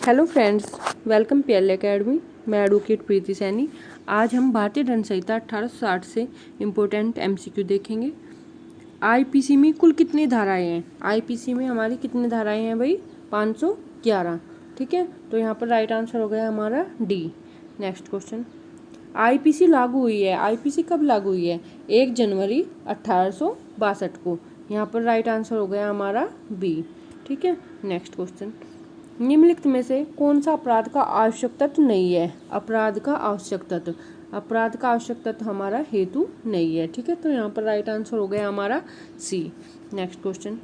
Hello friends, welcome PL academy. मैं advocate प्रीति सैनी। आज हम भारतीय दंड संहिता 1860 से इम्पोर्टेंट एमसीक्यू देखेंगे। आईपीसी में कुल कितनी धाराएं हैं? आईपीसी में हमारी कितनी धाराएं हैं भाई? 511। ठीक है, तो यहाँ पर राइट आंसर हो गया हमारा डी। नेक्स्ट क्वेश्चन, आईपीसी लागू हुई है। आईपीसी कब लागू हुई है? 1 जनवरी 1862 को। यहाँ पर राइट आंसर हो गया हमारा बी। ठीक है, नेक्स्ट क्वेश्चन, निम्नलिखित में से कौन सा अपराध का आवश्यक तत्व नहीं है? अपराध का आवश्यक तत्व, अपराध का आवश्यक तत्व हमारा हेतु नहीं है। ठीक है, तो यहाँ पर राइट आंसर हो गया हमारा सी। नेक्स्ट क्वेश्चन,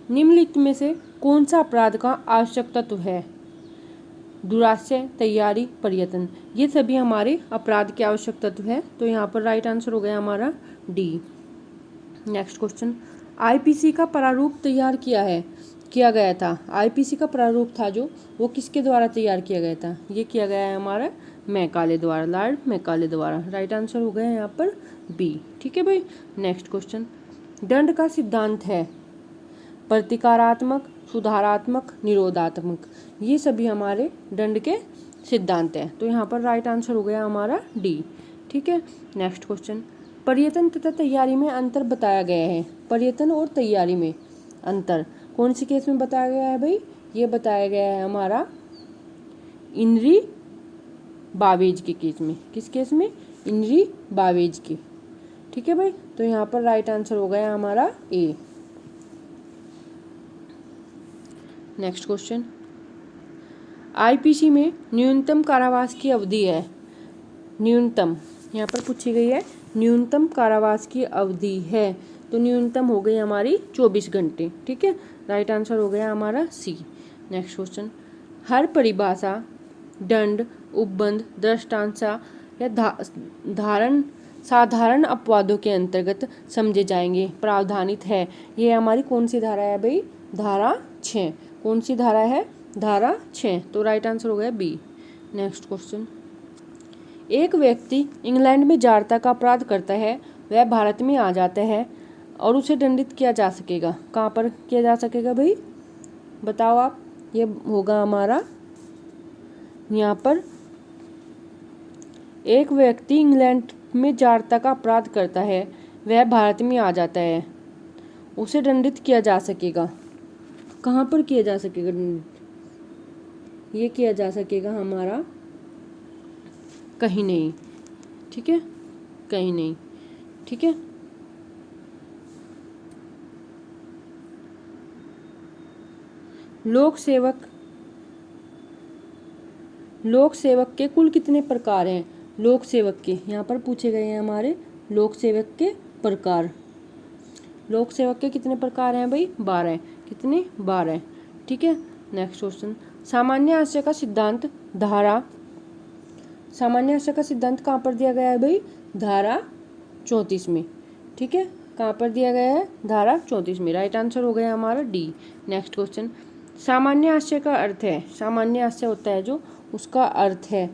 निम्नलिखित में से कौन सा अपराध का आवश्यक तत्व है? दुराशय, तैयारी, प्रयत्न, ये सभी हमारे अपराध के आवश्यक तत्व है। तो यहाँ पर राइट आंसर हो गया हमारा डी। नेक्स्ट क्वेश्चन, आईपीसी का प्रारूप तैयार किया गया था। आईपीसी का प्रारूप था जो, वो किसके द्वारा तैयार किया गया था? ये किया गया है हमारा मैकाले द्वारा, लॉर्ड मैकाले द्वारा। राइट आंसर हो गया यहाँ पर बी। ठीक है भाई, नेक्स्ट क्वेश्चन, दंड का सिद्धांत है प्रतिकारात्मक, सुधारात्मक, निरोधात्मक, ये सभी हमारे दंड के सिद्धांत हैं। तो यहाँ पर राइट आंसर हो गया हमारा डी। ठीक है, नेक्स्ट क्वेश्चन, प्रयत्न तथा तैयारी में अंतर बताया गया है। प्रयत्न और तैयारी में अंतर कौन सी केस में बताया गया है भाई? ये बताया गया है हमारा इनरी बावेज के केस में। किस केस में? इनरी बावेज की। ठीक है भाई, तो यहाँ पर राइट आंसर हो गया हमारा ए। नेक्स्ट क्वेश्चन, आईपीसी में न्यूनतम कारावास की अवधि है। न्यूनतम यहाँ पर पूछी गई है, न्यूनतम कारावास की अवधि है, तो न्यूनतम हो गई हमारी 24 घंटे। ठीक है, राइट आंसर हो गया हमारा सी। नेक्स्ट क्वेश्चन, हर परिभाषा दंड, उपबंध, दृष्टांत या धारण साधारण अपवादों के अंतर्गत समझे जाएंगे प्रावधानित है। ये हमारी कौन सी धारा है भाई? धारा 6। कौन सी धारा है? धारा 6। तो राइट आंसर हो गया बी। नेक्स्ट क्वेश्चन, एक व्यक्ति इंग्लैंड में जारता का अपराध करता है, वह भारत में आ जाता है और उसे दंडित किया जा सकेगा। कहाँ पर किया जा सकेगा भाई? बताओ आप। ये होगा हमारा यहाँ पर, एक व्यक्ति इंग्लैंड में जारता का अपराध करता है, वह भारत में आ जाता है, उसे दंडित किया जा सकेगा। कहाँ पर किया जा सकेगा दंडित? ये किया जा सकेगा हमारा कहीं नहीं। ठीक है, कहीं नहीं। ठीक है, लोक सेवक के कुल कितने प्रकार हैं? लोक सेवक के यहाँ पर पूछे गए हैं हमारे लोक सेवक के प्रकार। लोक सेवक के कितने प्रकार हैं भाई? 12। कितने? 12। ठीक है, नेक्स्ट क्वेश्चन, सामान्य आश्रय का सिद्धांत धारा, सामान्य आश्रय का सिद्धांत कहाँ पर दिया गया है भाई? धारा 34 में। ठीक है, कहाँ पर दिया गया है? धारा 34 में। राइट आंसर हो गया हमारा डी। नेक्स्ट क्वेश्चन, सामान्य आश्रय का अर्थ है, सामान्य आश्रय होता है जो, उसका अर्थ है,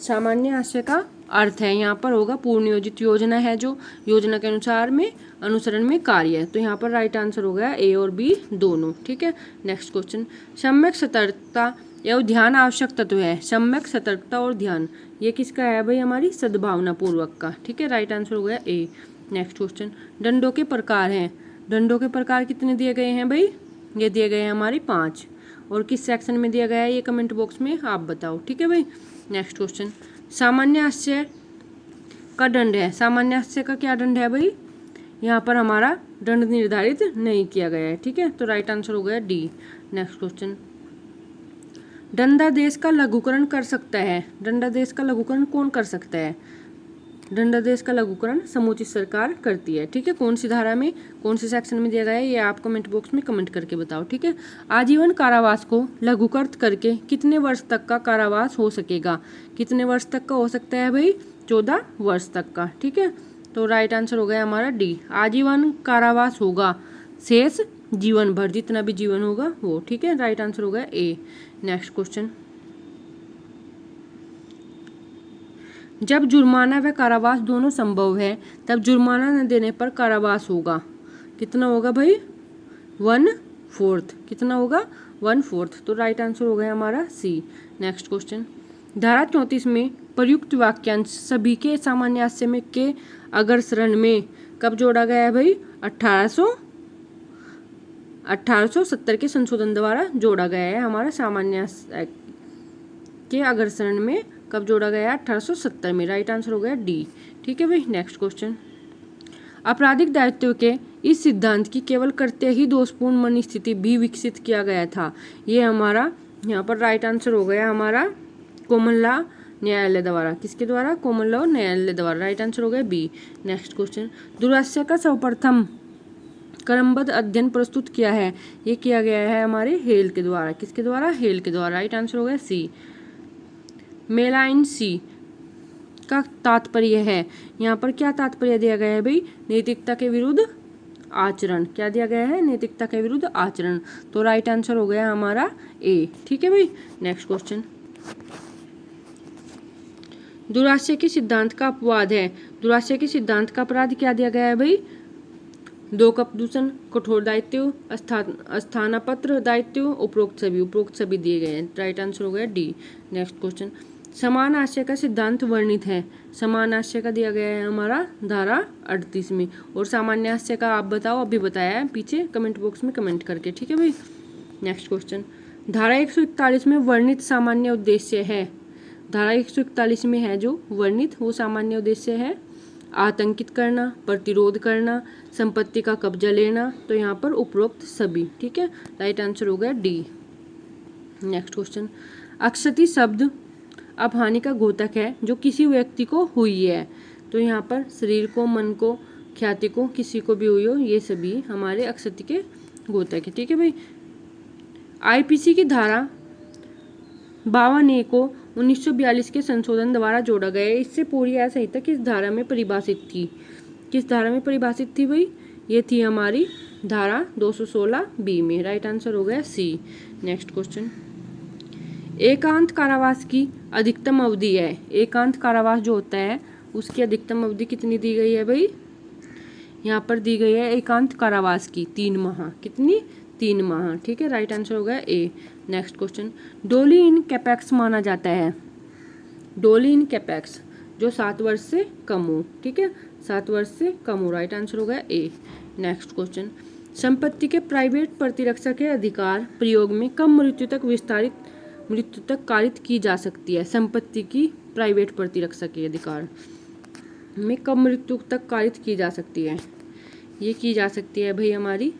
सामान्य आश्रय का अर्थ है यहाँ पर होगा पूर्ण नियोजित योजना है, जो योजना के अनुसार में अनुसरण में कार्य है। तो यहाँ पर राइट आंसर हो गया ए और बी दोनों। ठीक है, नेक्स्ट क्वेश्चन, सम्यक सतर्कता एवं ध्यान आवश्यक तत्व है। सम्यक सतर्कता और ध्यान, ये किसका है भाई? हमारी सद्भावना पूर्वक का। ठीक है, राइट आंसर हो गया ए। नेक्स्ट क्वेश्चन, दंडों के प्रकार हैं। दंडों के प्रकार कितने दिए गए हैं भाई? ये दिए गए हैं हमारे 5। और किस सेक्शन में दिया गया है ये कमेंट बॉक्स में आप बताओ। ठीक है भाई, नेक्स्ट क्वेश्चन, सामान्य आश्रय का दंड है। सामान्य आश्रय का क्या दंड है भाई? यहाँ पर हमारा दंड निर्धारित नहीं किया गया है। ठीक है, तो राइट आंसर हो गया डी। नेक्स्ट क्वेश्चन, दंडादेश का लघुकरण कर सकता है। दंडादेश का लघुकरण कौन कर सकता है? दंडादेश का लघुकरण समुचित सरकार करती है। ठीक है, कौन सी धारा में, कौन से सेक्शन में दिया गया है ये आप कमेंट बॉक्स में कमेंट करके बताओ। ठीक है, आजीवन कारावास को लघुकृत करके कितने वर्ष तक का कारावास हो सकेगा? कितने वर्ष तक का हो सकता है भाई? 14 वर्ष तक का। ठीक है, तो राइट आंसर हो गया हमारा डी। आजीवन कारावास होगा, शेष जीवन भर, जितना भी जीवन होगा वो। ठीक है, राइट आंसर हो गया ए। नेक्स्ट क्वेश्चन, जब जुर्माना व कारावास दोनों संभव है, तब जुर्माना न देने पर कारावास होगा। कितना होगा भाई? 1/4। कितना होगा? 1/4। तो राइट आंसर हो गया हमारा सी। नेक्स्ट क्वेश्चन, धारा 34 में प्रयुक्त वाक्यांश सभी के सामान्यास्य में के अग्रसरण में कब जोड़ा गया है भाई? 1870 के संशोधन द्वारा जोड़ा गया है। हमारा सामान्यास्य के अग्रसरण में कब जोड़ा गया है? 1870 में। राइट आंसर हो गया डी। ठीक है भाई। नेक्स्ट क्वेश्चन, आपराधिक दायित्व के इस सिद्धांत की केवल करते ही दोषपूर्ण मन स्थिति भी विकसित किया गया था। ये हमारा यहाँ पर राइट आंसर हो गया हमारा कॉमन लॉ न्यायालय द्वारा। किसके द्वारा? कॉमन लॉ न्यायालय द्वारा। राइट आंसर हो गया बी। नेक्स्ट क्वेश्चन, दुरास्य का सर्वप्रथम क्रमबद्ध अध्ययन प्रस्तुत किया है। ये किया गया है हमारे हेल के द्वारा। किसके द्वारा? हेल के द्वारा। राइट आंसर हो गया सी। मेलाइन सी का तात्पर्य है, यहाँ पर क्या तात्पर्य दिया गया है भाई? नैतिकता के विरुद्ध आचरण। क्या दिया गया है? नैतिकता के विरुद्ध आचरण। तो राइट आंसर हो गया हमारा ए। ठीक है भाई। नेक्स्ट क्वेश्चन, दुरास्य के सिद्धांत का अपवाद है। दुरास्य के सिद्धांत का अपराध क्या दिया गया है भाई? 2 कप दूषण, कठोर दायित्व, स्थानापत्र दायित्व, उपरोक्त सभी दिए गए हैं। राइट आंसर हो गया डी। नेक्स्ट क्वेश्चन, समान आशय का सिद्धांत वर्णित है। समान आशय का दिया गया है हमारा धारा 38 में। और सामान्य आशय का आप बताओ, अभी बताया है पीछे कमेंट बॉक्स में कमेंट करके। ठीक है भाई। नेक्स्ट क्वेश्चन, धारा 141 में वर्णित सामान्य उद्देश्य है। धारा 141 में है जो वर्णित वो सामान्य उद्देश्य है आतंकित करना, प्रतिरोध करना, संपत्ति का कब्जा लेना। तो यहाँ पर उपरोक्त सभी। ठीक है। राइट आंसर हो गया डी। नेक्स्ट क्वेश्चन, अक्षति शब्द अपहानि का घोतक है जो किसी व्यक्ति को हुई है। तो यहाँ पर शरीर को, मन को, ख्याति को, किसी को भी हुई हो, ये सभी हमारे अक्षति के घोतक है। ठीक है भाई। आईपीसी की धारा 52A को 1942 के संशोधन द्वारा जोड़ा गया है। इससे पूरी आय संहिता किस धारा में परिभाषित थी? किस धारा में परिभाषित थी भाई? ये थी हमारी धारा 216B में। राइट आंसर हो गया सी। नेक्स्ट क्वेश्चन, एकांत कारावास की अधिकतम अवधि है। एकांत कारावास जो होता है उसकी अधिकतम अवधि कितनी दी गई है भाई? यहाँ पर दी गई है एकांत कारावास की 3 माह। कितनी? 3 माह। ठीक है। राइट आंसर हो गया ए। नेक्स्ट क्वेश्चन, डोली इन कैपेक्स माना जाता है। डोली इन कैपेक्स जो 7 वर्ष से कम हो। ठीक है। 7 वर्ष से कम हो। राइट आंसर हो गया ए। नेक्स्ट क्वेश्चन, संपत्ति के प्राइवेट प्रतिरक्षा के अधिकार प्रयोग में कम मृत्यु तक कारित की जा सकती है। संपत्ति की प्राइवेट प्रतिरक्षा के अधिकार में कम मृत्यु तक कारित की जा सकती है। ये की जा सकती है भाई हमारी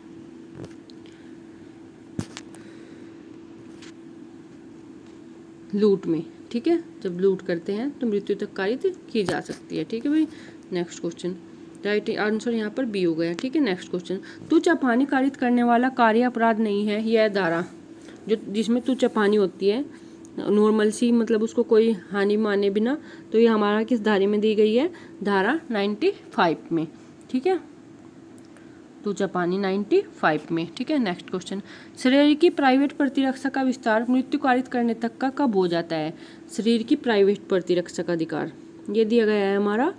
लूट में। ठीक है। जब लूट करते हैं तो मृत्यु तक कारित की जा सकती है। ठीक है भाई। नेक्स्ट क्वेश्चन, राइट आंसर यहाँ पर बी हो गया। ठीक है। नेक्स्ट क्वेश्चन, तुच्छ अपहानि कारित करने वाला कार्य अपराध नहीं है। यह धारा जो जिसमें तुच्छ अपहानि होती है, नॉर्मल सी, मतलब उसको कोई हानि माने बिना, तो ये हमारा किस धारे में दी गई है? धारा 95 में। ठीक है। तुच्छ अपहानि 95 में। ठीक है। नेक्स्ट क्वेश्चन, शरीर की प्राइवेट प्रतिरक्षा का विस्तार मृत्यु कारित करने तक का कब हो जाता है? शरीर की प्राइवेट प्रतिरक्षा का अधिकार ये दिया गया है हमारा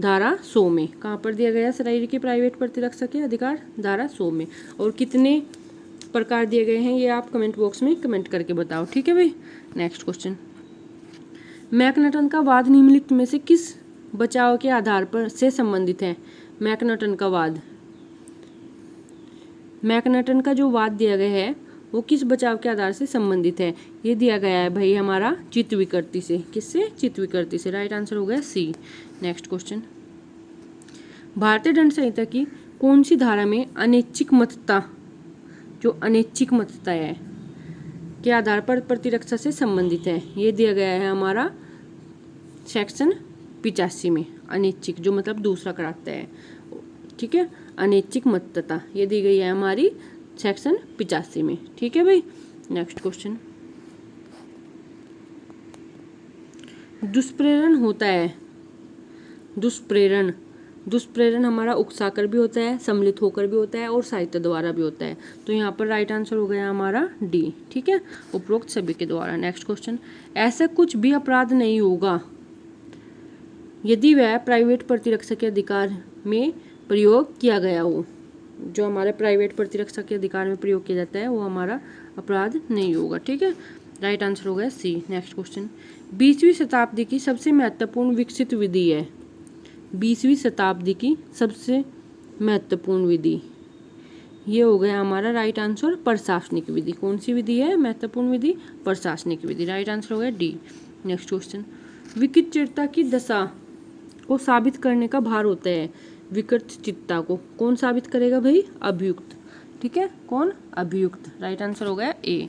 धारा 100 में। कहाँ पर दिया गया है शरीर की प्राइवेट प्रतिरक्षा के अधिकार? धारा 100 में। और कितने प्रकार दिए गए हैं ये आप कमेंट बॉक्स में कमेंट करके बताओ। ठीक है भाई। नेक्स्ट क्वेश्चन, मैकनटन का वाद निम्नलिखित में से किस बचाव के आधार पर से संबंधित है? मैकनटन का वाद, मैकनटन का जो वाद दिया गया है वो किस बचाव के आधार से संबंधित है? ये दिया गया है भाई हमारा चित्त विकृति से। किससे? चित्त विकृति से। राइट आंसर हो गया सी। नेक्स्ट क्वेश्चन, भारतीय दंड संहिता की कौन सी धारा में अनैच्छिक मतता, जो अनैच्छिक मतता है, के आधार पर प्रतिरक्षा से संबंधित है? ये दिया गया है हमारा सेक्शन 85 में। अनैच्छिक जो मतलब दूसरा कराता है। ठीक है। अनैच्छिक मतता ये दी गई है हमारी सेक्शन 85 में। ठीक है भाई। नेक्स्ट क्वेश्चन, दुष्प्रेरण होता है। दुष्प्रेरण हमारा उकसाकर भी होता है, सम्मिलित होकर भी होता है और साहित्य द्वारा भी होता है। तो यहाँ पर राइट आंसर हो गया हमारा डी। ठीक है। उपरोक्त सभी के द्वारा। नेक्स्ट क्वेश्चन, ऐसा कुछ भी अपराध नहीं होगा यदि वह प्राइवेट प्रतिरक्षा के अधिकार में प्रयोग किया गया हो। जो हमारे प्राइवेट प्रतिरक्षा के अधिकार में प्रयोग किया जाता है वो हमारा अपराध नहीं होगा। ठीक है, राइट आंसर हो गया सी। नेक्स्ट क्वेश्चन, 20वीं शताब्दी की सबसे महत्वपूर्ण विकसित विधि है। 20वीं शताब्दी की सबसे महत्वपूर्ण विधि, ये हो गया हमारा राइट आंसर प्रशासनिक विधि। कौन सी विधि है महत्वपूर्ण विधि? प्रशासनिक विधि। राइट आंसर हो गया डी। नेक्स्ट क्वेश्चन, विकटचित्ता की दशा को साबित करने का भार होता है। विकटचित्ता को कौन साबित करेगा भाई? अभियुक्त। ठीक है, कौन? अभियुक्त। राइट आंसर हो गया ए।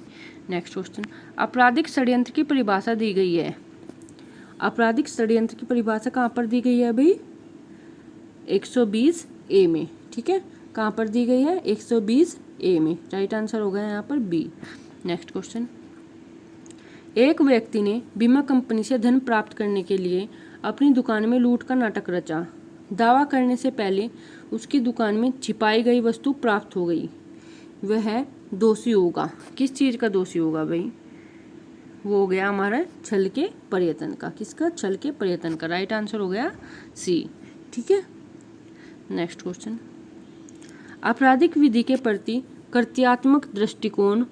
नेक्स्ट क्वेश्चन, आपराधिक षड्यंत्र की परिभाषा दी गई है। आपराधिक षड्यंत्र की परिभाषा कहाँ पर दी गई है भाई? 120 ए में। ठीक है, कहाँ पर दी गई है? 120 ए में। राइट आंसर हो गया यहाँ पर बी। नेक्स्ट क्वेश्चन, एक व्यक्ति ने बीमा कंपनी से धन प्राप्त करने के लिए अपनी दुकान में लूट का नाटक रचा। दावा करने से पहले उसकी दुकान में छिपाई गई वस्तु प्राप्त हो गई। वह दोषी होगा। किस चीज़ का दोषी होगा भाई? वो हो गया हमारा छल के प्रयत्न का। किसका? छल के प्रयत्न का। राइट आंसर हो गया सी। ठीक है, नेक्स्ट क्वेश्चन, आपराधिक विधि के प्रति कृत्यात्मक दृष्टिकोण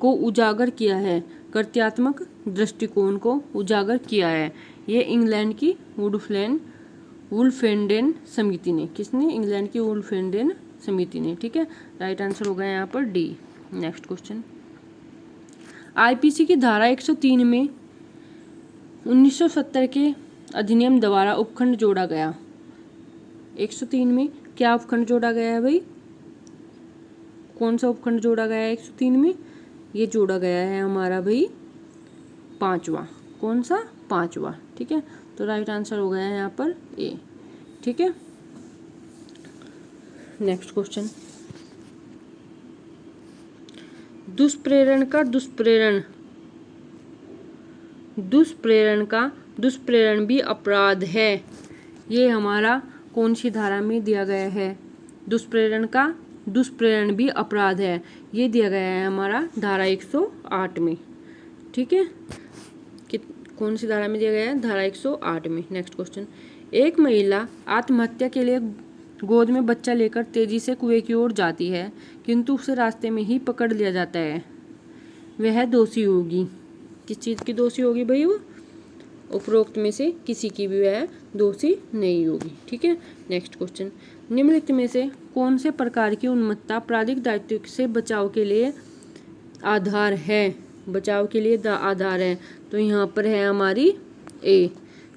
को उजागर किया है। कृत्यात्मक दृष्टिकोण को उजागर किया है, ये इंग्लैंड की वुल्फेंडेन समिति ने। किसने? इंग्लैंड की वुल्फेंडेन समिति ने। ठीक है, राइट आंसर हो गया यहाँ पर डी। नेक्स्ट क्वेश्चन, आईपीसी की धारा 103 में 1970 के अधिनियम द्वारा उपखंड जोड़ा गया। 103 में क्या उपखंड जोड़ा गया है भाई? कौन सा उपखंड जोड़ा गया है 103 में? ये जोड़ा गया है हमारा भाई 5वां। कौन सा? 5वां। ठीक है, तो राइट आंसर हो गया है यहाँ पर ए। ठीक है, नेक्स्ट क्वेश्चन, दुष्प्रेरण का दुष्प्रेरण भी अपराध है। ये हमारा कौन सी धारा में दिया गया है? दुष्प्रेरण भी अपराध है, ये दिया गया है हमारा धारा 108 में। ठीक है, कौन सी धारा में दिया गया है? धारा 108 में। नेक्स्ट क्वेश्चन, एक महिला आत्महत्या के लिए गोद में बच्चा लेकर तेजी से कुएं की ओर जाती है, किंतु उसे रास्ते में ही पकड़ लिया जाता है। वह दोषी होगी। किस चीज़ की दोषी होगी भाई? वो उपरोक्त में से किसी की भी वह दोषी नहीं होगी। ठीक है, नेक्स्ट क्वेश्चन, निम्नलिखित में से कौन से प्रकार की उन्मत्तता आपराधिक दायित्व से बचाव के लिए आधार है? बचाव के लिए आधार है, तो यहाँ पर है हमारी ए।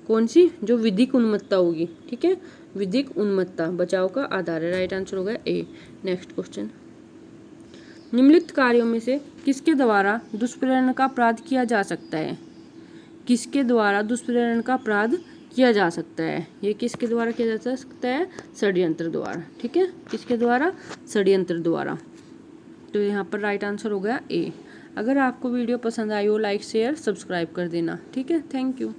कौन सी? जो विधिक उन्मत्तता होगी। ठीक है, विधिक उन्मत्तता बचाव का आधार है। राइट आंसर होगा ए। नेक्स्ट क्वेश्चन, निम्नलिखित कार्यों में से किसके द्वारा दुष्प्रेरण का अपराध किया जा सकता है? किसके द्वारा दुष्प्रेरण का अपराध किया जा सकता है? ये किसके द्वारा किया जा सकता है? षड्यंत्र द्वारा। ठीक है, किसके द्वारा? षड्यंत्र द्वारा। तो यहाँ पर राइट आंसर हो गया ए। अगर आपको वीडियो पसंद आई हो, लाइक शेयर सब्सक्राइब कर देना। ठीक है, थैंक यू।